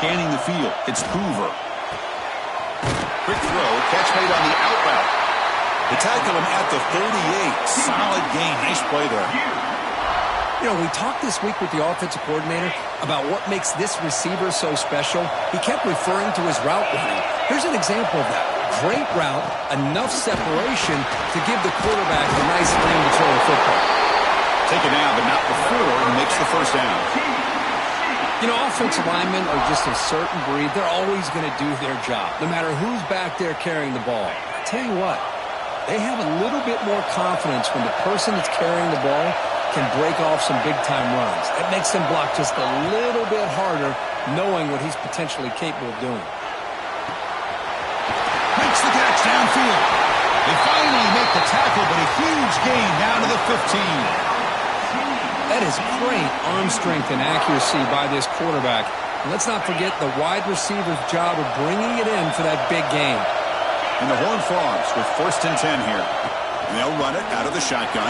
scanning the field. It's Hoover. Quick throw, catch made on the out route. They tackle him at the 38. Solid gain. Nice play there. You know, we talked this week with the offensive coordinator about what makes this receiver so special. He kept referring to his route running. Here's an example of that. Great route, enough separation to give the quarterback a nice lane to throw a football. Taken down, but not before he makes the first down. You know, offensive linemen are just a certain breed. They're always going to do their job, no matter who's back there carrying the ball. I tell you what, they have a little bit more confidence when the person that's carrying the ball can break off some big-time runs. That makes them block just a little bit harder, knowing what he's potentially capable of doing. Makes the catch downfield. They finally make the tackle, but a huge gain down to the 15. That is great arm strength and accuracy by this quarterback. And let's not forget the wide receiver's job of bringing it in for that big gain. And the Horned Frogs with 1st and 10 here. And they'll run it out of the shotgun.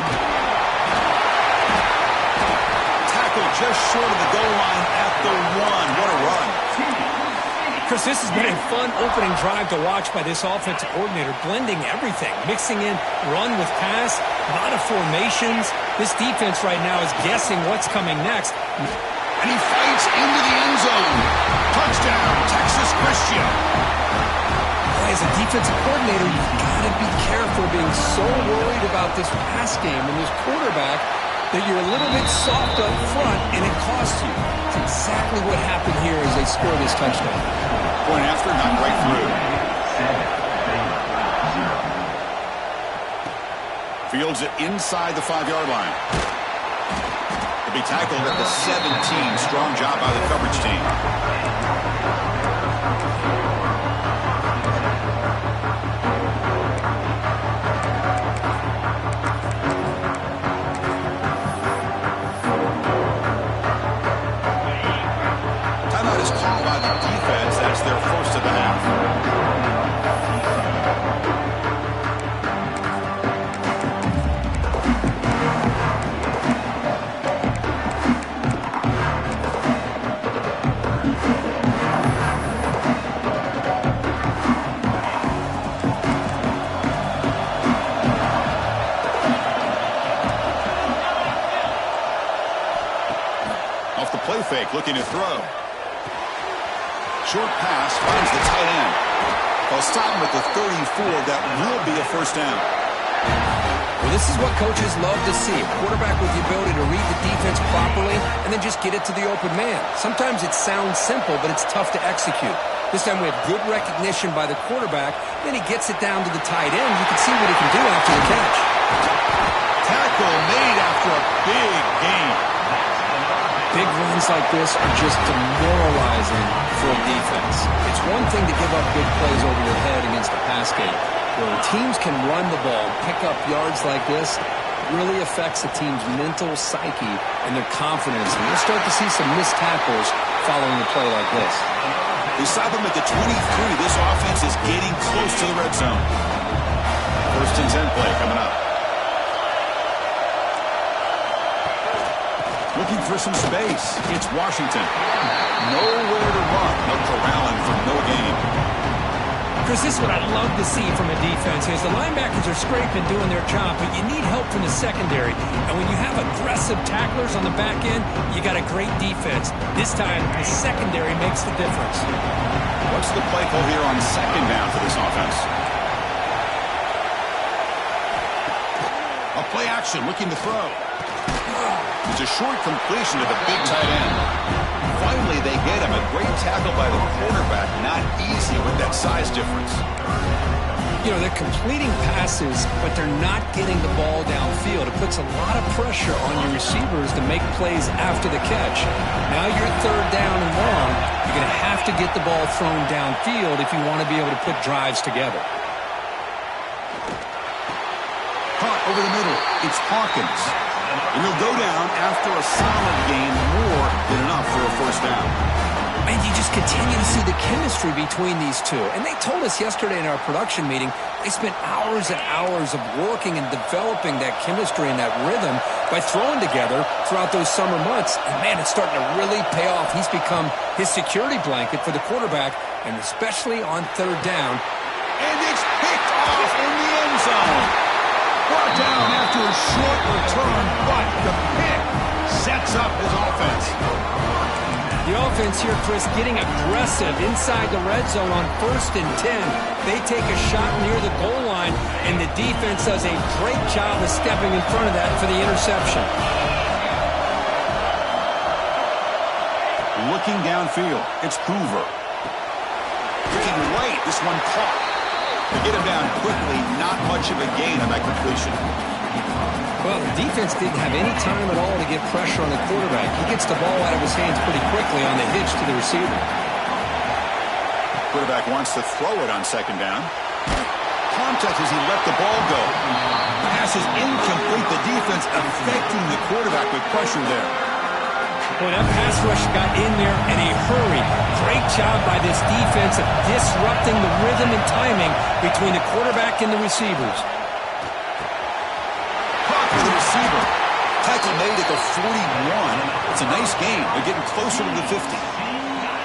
Tackle just short of the goal line at the 1. What a run. Chris, this has been a fun opening drive to watch by this offensive coordinator, blending everything, mixing in run with pass, a lot of formations. This defense right now is guessing what's coming next. And he fights into the end zone. Touchdown, Texas Christian. As a defensive coordinator, you've got to be careful being so worried about this pass game and this quarterback that you're a little bit soft up front and it costs you. It's exactly what happened here as they score this touchdown. Point after, not right through. Fields it inside the 5-yard line. He'll be tackled at the 17. Strong job by the coverage team. Timeout is called by the defense. That's their first of the half. Fake, looking to throw. Short pass finds the tight end. They'll stop him at the 34. That will be a first down. Well, this is what coaches love to see. A quarterback with the ability to read the defense properly and then just get it to the open man. Sometimes it sounds simple, but it's tough to execute. This time we have good recognition by the quarterback. Then he gets it down to the tight end. You can see what he can do after the catch. Tackle made after a big gain. Big runs like this are just demoralizing for a defense. It's one thing to give up big plays over your head against a pass game. Where teams can run the ball, pick up yards like this, it really affects the team's mental psyche and their confidence. And you'll start to see some missed tackles following a play like this. They stop him at the 23. This offense is getting close to the red zone. 1st and 10 play coming up. Looking for some space. It's Washington. Nowhere to run. No corralling for no gain. Chris, this is what I love to see from a defense is the linebackers are scraping, doing their job, but you need help from the secondary. And when you have aggressive tacklers on the back end, you got a great defense. This time, the secondary makes the difference. What's the play call here on 2nd down for this offense? A play action, looking to throw. It's a short completion to the big tight end. Finally, they get him. A great tackle by the quarterback. Not easy with that size difference. You know, they're completing passes, but they're not getting the ball downfield. It puts a lot of pressure on your receivers to make plays after the catch. Now you're 3rd down and long. You're going to have to get the ball thrown downfield if you want to be able to put drives together. Caught over the middle. It's Hawkins. And he'll go down after a solid gain, more than enough for a first down. And you just just continue to see the chemistry between these two. And they told us yesterday in our production meeting, they spent hours and hours of working and developing that chemistry and that rhythm by throwing together throughout those summer months. And, man, it's starting to really pay off. He's become his security blanket for the quarterback, and especially on third down. And it's picked off in the end zone. Brought down after a short return, but the pick sets up his offense. The offense here, Chris, getting aggressive inside the red zone on 1st and 10. They take a shot near the goal line, and the defense does a great job of stepping in front of that for the interception. Looking downfield, it's Hoover. Looking right, this one caught. To get him down quickly, not much of a gain on that completion. Well, the defense didn't have any time at all to get pressure on the quarterback. He gets the ball out of his hands pretty quickly on the hitch to the receiver. Quarterback wants to throw it on 2nd down. Contact as he let the ball go. Pass is incomplete. The defense affecting the quarterback with pressure there. Boy, that pass rush got in there in a hurry. Great job by this defense of disrupting the rhythm and timing between the quarterback and the receivers. The receiver. Tackle made at the 41. It's a nice gain. They're getting closer to the 50.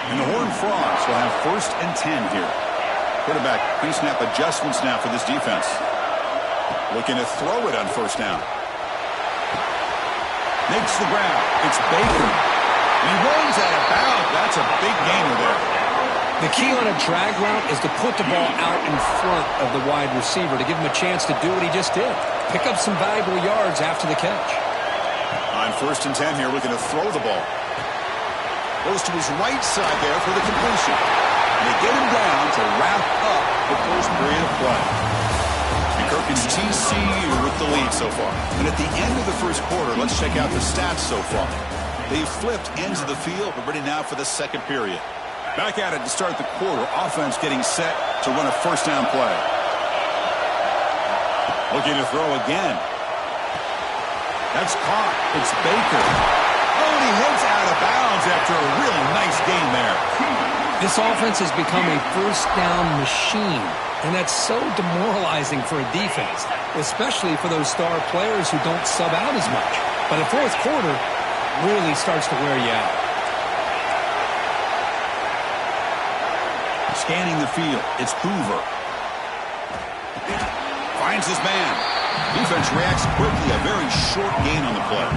And the Horned Frogs will have 1st and 10 here. Quarterback pre-snap adjustments now for this defense. Looking to throw it on 1st down. Makes the grab. It's Baker. And he runs out of bounds. That's a big gainer there. The key on a drag route is to put the ball out in front of the wide receiver to give him a chance to do what he just did. Pick up some valuable yards after the catch. On 1st and 10 here, looking to throw the ball. Goes to his right side there for the completion. And they get him down to wrap up the first period of play. And Kirk's TCU with the lead so far. And at the end of the first quarter, let's check out the stats so far. They've flipped ends of the field, but ready now for the second period. Back at it to start the quarter. Offense getting set to run a 1st down play. Looking to throw again. That's caught. It's Baker. Oh, and he heads out of bounds after a really nice gain there. This offense has become a 1st down machine, and that's so demoralizing for a defense, especially for those star players who don't sub out as much. But the 4th quarter really starts to wear you out. Scanning the field, it's Hoover. Finds his man. Defense reacts quickly. A very short gain on the play.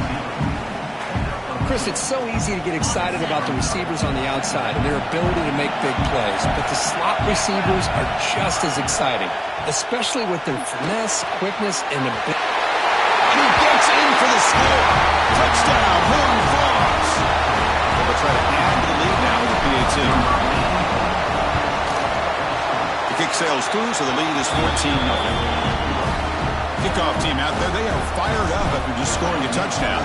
Chris, it's so easy to get excited about the receivers on the outside and their ability to make big plays. But the slot receivers are just as exciting, especially with their finesse, quickness, and ability. And he gets in for the score. Touchdown, Horned Frogs. They'll try to add to the lead now with the PAT. The kick sails through, so the lead is 14-0. Kickoff team out there, they are fired up after just scoring a touchdown.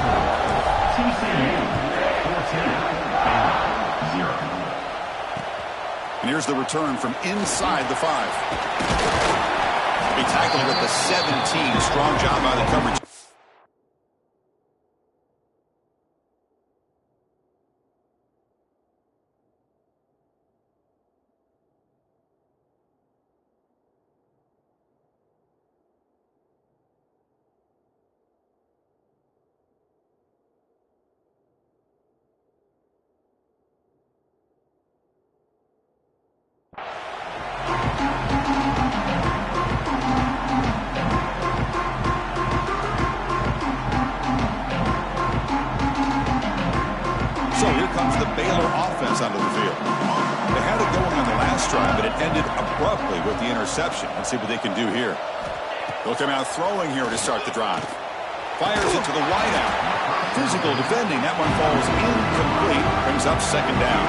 And here's the return from inside the 5. He tackled with the 17. Strong job by the coverage. Onto the field. They had it going on the last drive, but it ended abruptly with the interception. Let's see what they can do here. They'll come out throwing here to start the drive. Fires it to the wideout. Physical defending. That one falls incomplete. Brings up 2nd down.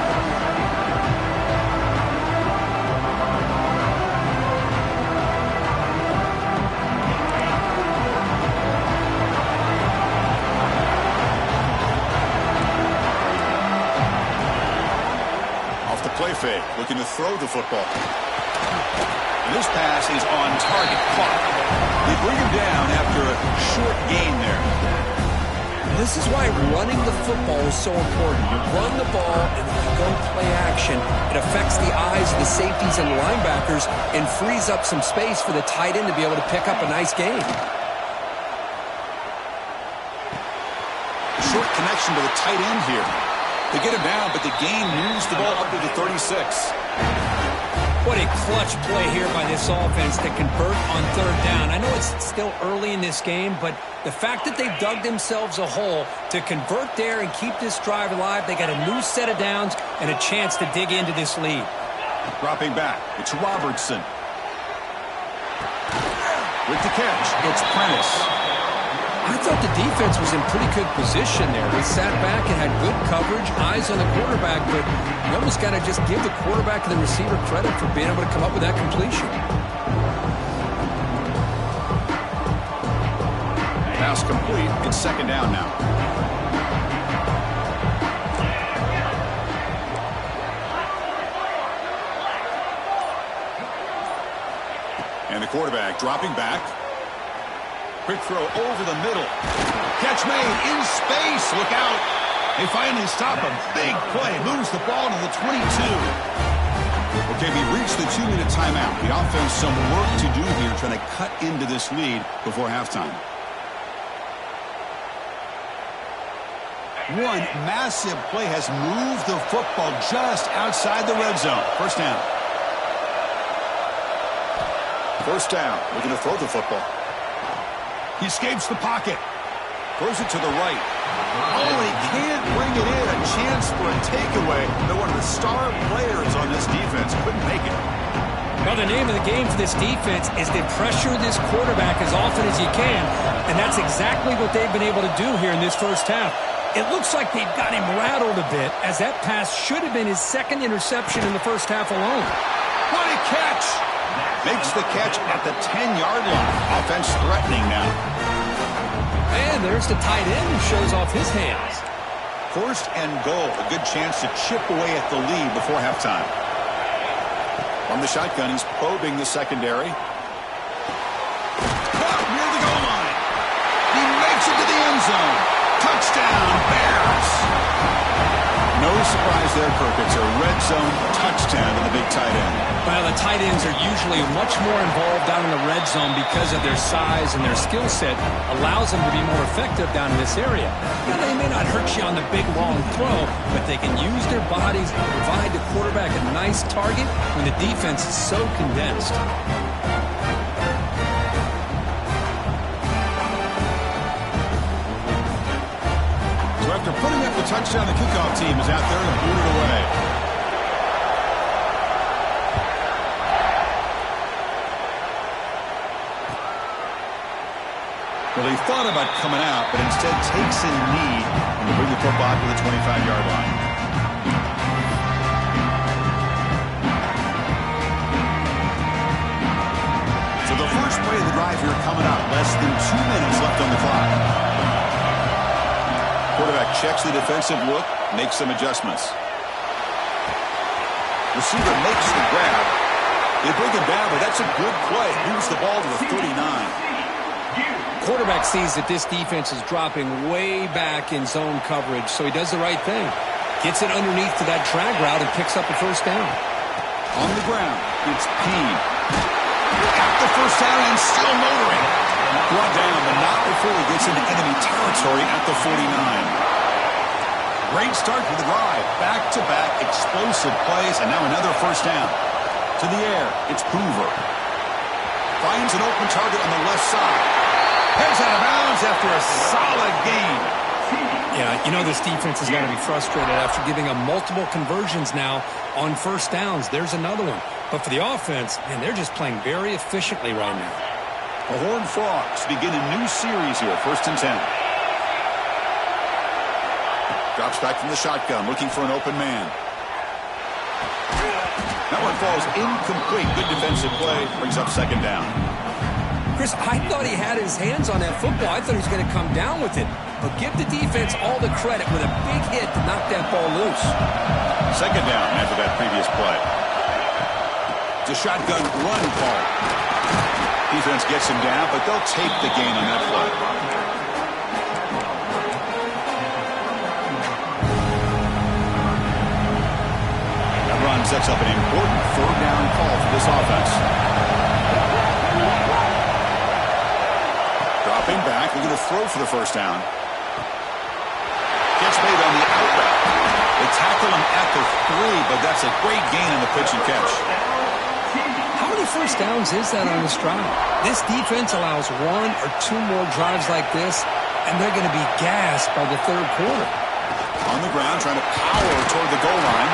Play fake, looking to throw the football. And this pass is on target, caught. They bring him down after a short gain there. This is why running the football is so important. You run the ball and then you go play action. action, it affects the eyes of the safeties and linebackers and frees up some space for the tight end to be able to pick up a nice gain. Short connection to the tight end here. They get him down, but the gain moves the ball up to the 36. What a clutch play here by this offense to convert on third down. I know it's still early in this game, but the fact that they've dug themselves a hole to convert there and keep this drive alive, they got a new set of downs and a chance to dig into this lead. Dropping back, it's Robertson. With the catch, it's Prentice. I thought the defense was in pretty good position there. They sat back and had good coverage, eyes on the quarterback, but you almost got to just give the quarterback and the receiver credit for being able to come up with that completion. Pass complete. It's second down now. And the quarterback dropping back. Quick throw over the middle. Catch made in space. Look out. They finally stop him. Big play. Moves the ball to the 22. Okay, we reached the 2-minute timeout. The offense some work to do here trying to cut into this lead before halftime. One massive play has moved the football just outside the red zone. First down. First down. Looking to throw the football. He escapes the pocket. Throws it to the right. Oh, he can't bring it in. A chance for a takeaway. But one of the star players on this defense couldn't make it. Well, the name of the game for this defense is to pressure this quarterback as often as you can. And that's exactly what they've been able to do here in this first half. It looks like they've got him rattled a bit, as that pass should have been his second interception in the first half alone. What a catch! Makes the catch at the 10-yard line. Offense threatening now. And there's the tight end who shows off his hands. First and goal. A good chance to chip away at the lead before halftime. From the shotgun, he's probing the secondary. Caught near the goal line. He makes it to the end zone. Touchdown, Bears. No surprise there, Kirk. It's a red zone touchdown to the big tight end. Well, the tight ends are usually much more involved down in the red zone because of their size and their skill set allows them to be more effective down in this area. Now, they may not hurt you on the big, long throw, but they can use their bodies to provide the quarterback a nice target when the defense is so condensed. So after putting up the touchdown, the kickoff team is out there and boot it away. Well, he thought about coming out, but instead takes a knee and bring the football to the 25-yard line. So the first play of the drive here coming up. Less than 2 minutes left on the clock. Quarterback checks the defensive look, makes some adjustments. Receiver makes the grab. They bring him down, but that's a good play. Moves the ball to the 39. Quarterback sees that this defense is dropping way back in zone coverage, so he does the right thing. Gets it underneath to that drag route and picks up a first down. On the ground, it's Peen. Got the first down and still motoring. Brought down, but not before he gets into enemy territory at the 49. Great start to the drive. Back-to-back explosive plays, and now another first down. To the air, it's Hoover. Finds an open target on the left side. Heads out of bounds after a solid gain. Yeah, you know this defense has got to be frustrated after giving up multiple conversions now on first downs. There's another one. But for the offense, man, they're just playing very efficiently right now. The Horned Frogs begin a new series here, 1st and 10. Drops back from the shotgun, looking for an open man. That one falls incomplete. Good defensive play, brings up second down. Chris, I thought he had his hands on that football. I thought he was going to come down with it. But give the defense all the credit with a big hit to knock that ball loose. Second down after that previous play. It's a shotgun run call. Defense gets him down, but they'll take the gain on that play. Now sets up an important third down call for this offense. Dropping back, looking to throw for the first down. Gets made on the out route. They tackle him at the 3, but that's a great gain in the pitch and catch. How many first downs is that on this drive? This defense allows 1 or 2 more drives like this, and they're going to be gassed by the third quarter. On the ground, trying to power toward the goal line.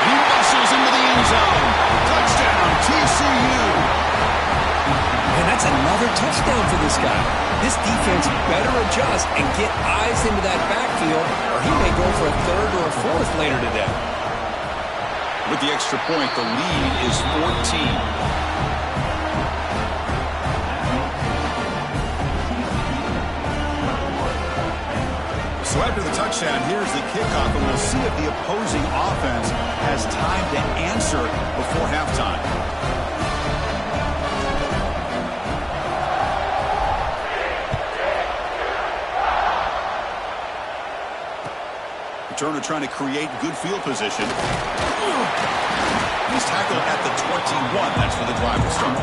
And he muscles into the end zone. Touchdown, TCU. And that's another touchdown for this guy. This defense better adjust and get eyes into that backfield, or he may go for a third or a fourth later today. With the extra point, the lead is 14. So after the touchdown, here's the kickoff, and we'll see if the opposing offense has time to answer before halftime. Returner trying to create good field position. He's tackled at the 21. That's where the drive will start.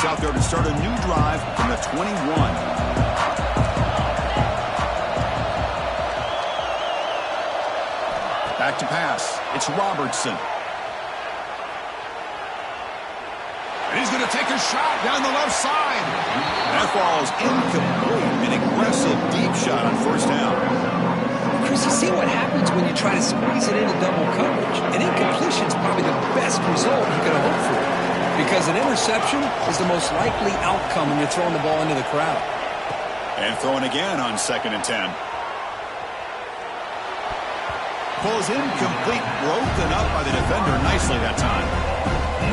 Out there to start a new drive from the 21. Back to pass. It's Robertson. And he's going to take a shot down the left side. That ball is incomplete. An aggressive deep shot on first down. Chris, you see what happens when you try to squeeze it into double coverage. An incompletion is probably the best result you could hope for. Because an interception is the most likely outcome when you're throwing the ball into the crowd. And throwing again on 2nd and 10. Ball is incomplete, broken up by the defender nicely that time.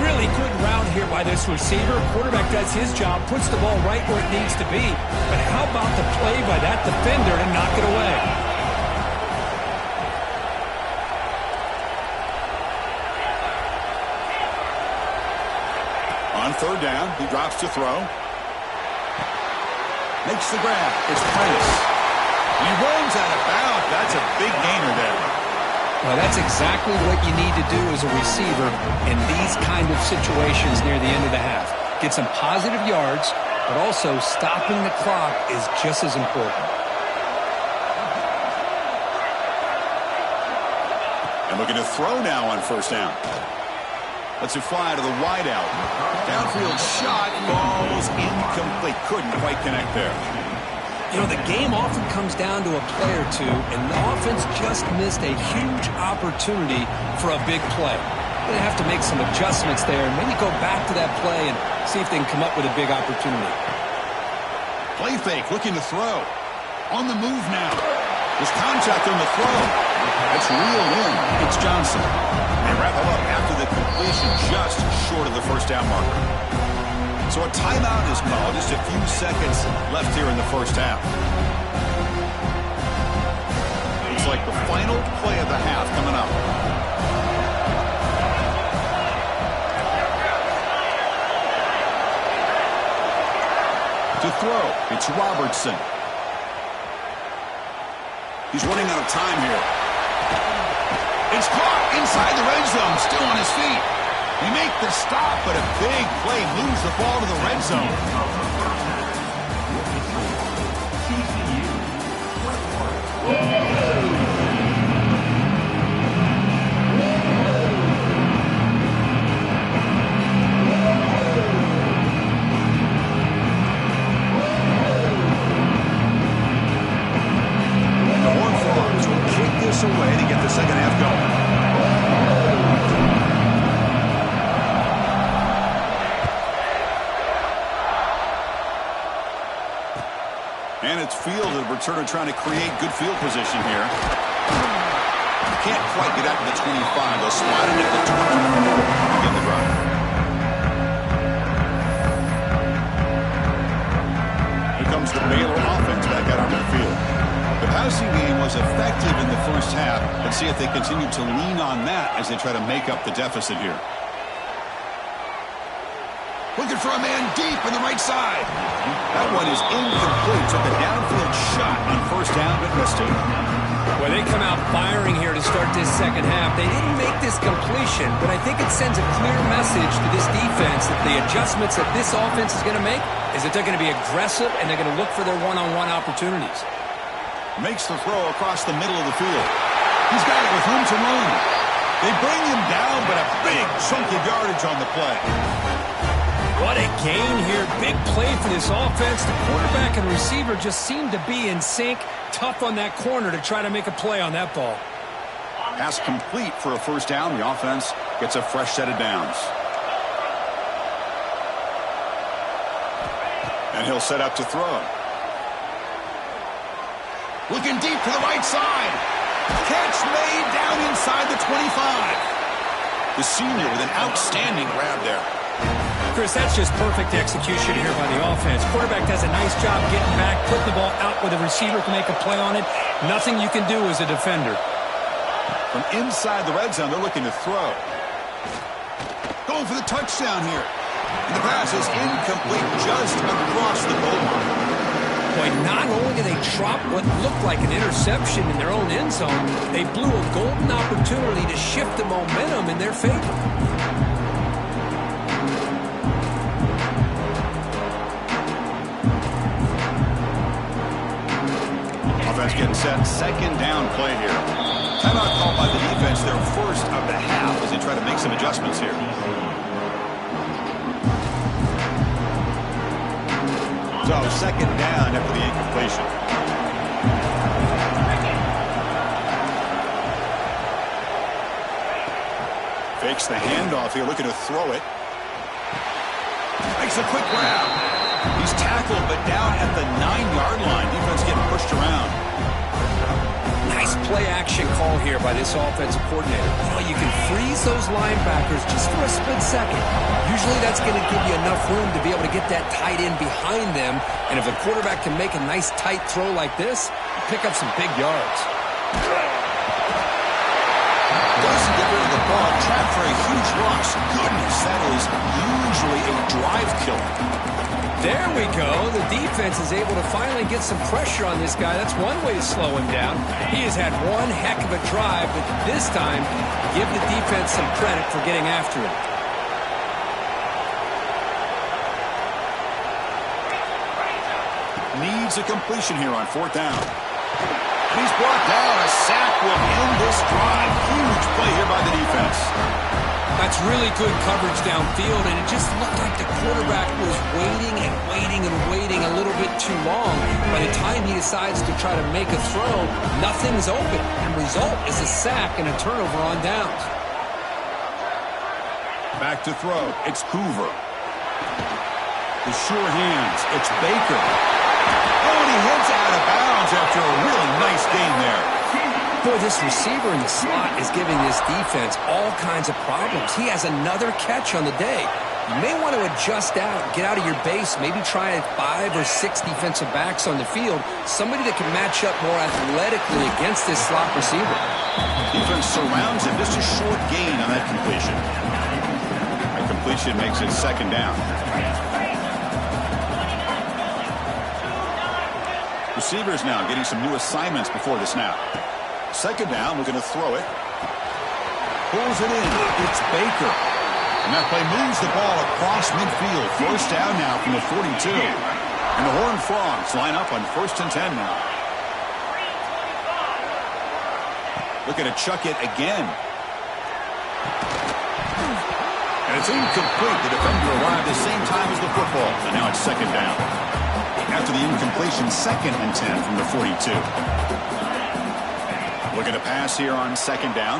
Really good route here by this receiver. Quarterback does his job, puts the ball right where it needs to be. But how about the play by that defender to knock it away? On third down, he drops to throw. Makes the grab. It's Prince. He runs out of bounds. That's a big gainer there. Well, that's exactly what you need to do as a receiver in these kind of situations near the end of the half. Get some positive yards, but also stopping the clock is just as important. And looking to throw now on first down. Lets it fly to the wideout. Downfield shot falls incomplete. Couldn't quite connect there. You know, the game often comes down to a play or two, and the offense just missed a huge opportunity for a big play. They're going to have to make some adjustments there and maybe go back to that play and see if they can come up with a big opportunity. Play fake, looking to throw. On the move now. There's contact on the throw. That's reeled in. It's Johnson. They wrap him up after the completion, just short of the first down marker. So a timeout is called. Just a few seconds left here in the first half. Looks like the final play of the half coming up. To throw, it's Robertson. He's running out of time here. It's caught inside the red zone, still on his feet. They make the stop, but a big play moves the ball to the red zone. The Horned Frogs will kick this away to get the second half going. And it's fielded. Returner trying to create good field position here. Can't quite get out to the 25. They'll spot it at the 20. Begin the drive. Here comes the Baylor offense back out onto the field. The passing game was effective in the first half. Let's see if they continue to lean on that as they try to make up the deficit here. Looking for a man deep in the right side. That one is incomplete. Took a downfield shot on first down, but missed it. Well, they come out firing here to start this second half. They didn't make this completion, but I think it sends a clear message to this defense that the adjustments that this offense is going to make is that they're going to be aggressive and they're going to look for their one-on-one opportunities. Makes the throw across the middle of the field. He's got it with room to run. They bring him down, but a big chunk of yardage on the play. What a gain here. Big play for this offense. The quarterback and receiver just seem to be in sync. Tough on that corner to try to make a play on that ball. Pass complete for a first down. The offense gets a fresh set of downs. And he'll set up to throw. Looking deep to the right side. Catch made down inside the 25. The senior with an outstanding grab there. Chris, that's just perfect execution here by the offense. Quarterback does a nice job getting back, putting the ball out where the receiver can make a play on it. Nothing you can do as a defender. From inside the red zone, they're looking to throw. Going for the touchdown here. And the pass is incomplete just across the goal line. Boy, not only did they drop what looked like an interception in their own end zone, they blew a golden opportunity to shift the momentum in their favor. Offense getting set. Second down play here. Timeout called by the defense, their first of the half as they try to make some adjustments here. So second down after the incompletion. Fakes the handoff here, looking to throw it. Makes a quick grab. He's tackled, but down at the 9-yard line. Defense getting pushed around. Nice play-action call here by this offensive coordinator. You know, you can freeze those linebackers just for a split second. Usually that's going to give you enough room to be able to get that tight end behind them. And if a quarterback can make a nice tight throw like this, pick up some big yards. Doesn't get rid of the ball. Trapped for a huge loss. Goodness, that is usually a drive killer. There we go. The defense is able to finally get some pressure on this guy. That's one way to slow him down. He has had one heck of a drive, but this time, give the defense some credit for getting after him. Needs a completion here on fourth down. And he's brought down. A sack will end this drive. Huge play here by the defense. That's really good coverage downfield, and it just looked like the quarterback was waiting and waiting and waiting a little bit too long. By the time he decides to try to make a throw, nothing's open. And the result is a sack and a turnover on downs. Back to throw. It's Hoover. The sure hands. It's Baker. Oh, and he heads out of bounds after a really nice gain there. Boy, this receiver in the slot is giving this defense all kinds of problems. He has another catch on the day. You may want to adjust out, get out of your base, maybe try 5 or 6 defensive backs on the field, somebody that can match up more athletically against this slot receiver. Defense surrounds him. Just a short gain on that completion. That completion makes it second down. Receivers now getting some new assignments before the snap. Second down, we're going to throw it. Pulls it in. It's Baker. And that play moves the ball across midfield. First down now from the 42. And the Horned Frogs line up on 1st and 10 now. Looking to chuck it again. And it's incomplete. The defender arrived at the same time as the football. And now it's second down. After the incompletion, 2nd and 10 from the 42. Looking to pass here on second down.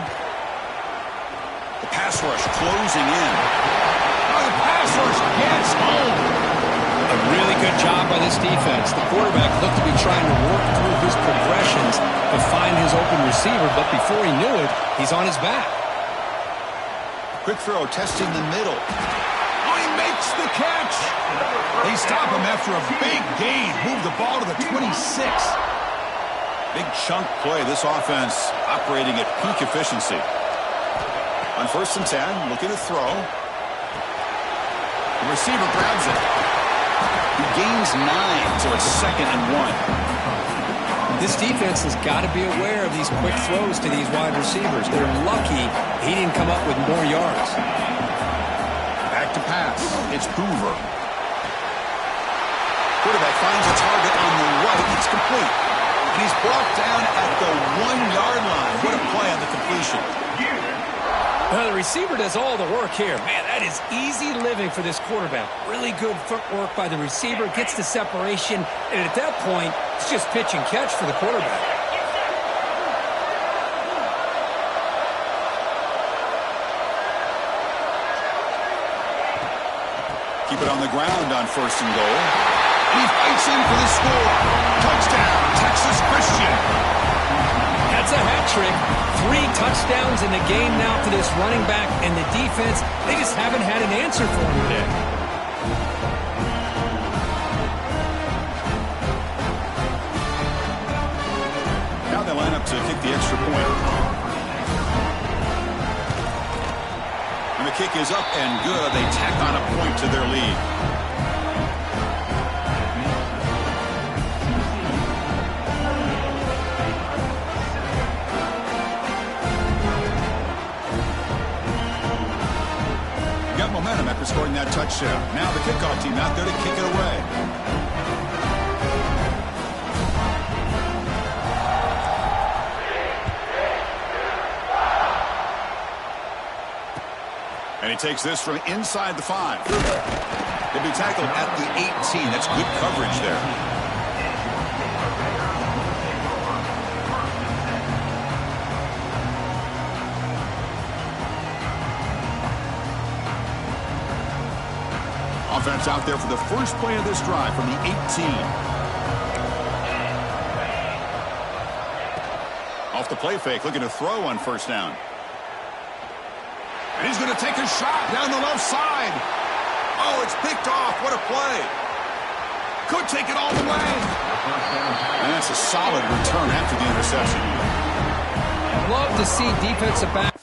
The pass rush closing in. Oh, the pass rush gets home. A really good job by this defense. The quarterback looked to be trying to work through his progressions to find his open receiver, but before he knew it, he's on his back. Quick throw, testing the middle. Oh, he makes the catch. They stop him after a big gain. Move the ball to the 26. Big chunk play. This offense operating at peak efficiency. On 1st and 10, looking to throw. The receiver grabs it. He gains 9, so it's 2nd and 1. This defense has got to be aware of these quick throws to these wide receivers. They're lucky he didn't come up with more yards. Back to pass. It's Hoover. Quarterback finds a target on the right. It's complete. And he's brought down at the 1-yard line. What a play on the completion. Well, the receiver does all the work here. Man, that is easy living for this quarterback. Really good footwork by the receiver, gets the separation, and at that point, it's just pitch and catch for the quarterback. Keep it on the ground on 1st and goal. And he fights in for the score. Touchdown, Texas Christian. That's a hat trick. 3 touchdowns in the game now for this running back, and the defense, they just haven't had an answer for him today. Now they line up to kick the extra point. And the kick is up and good. They tack on a point to their lead. Got momentum after scoring that touchdown. Now the kickoff team out there to kick it away. And he takes this from inside the 5. He'll be tackled at the 18. That's good coverage there. Offense out there for the first play of this drive from the 18. Off the play fake, looking to throw on 1st down. And he's going to take a shot down the left side. Oh, it's picked off. What a play. Could take it all the way. And that's a solid return after the interception. Love to see defensive back.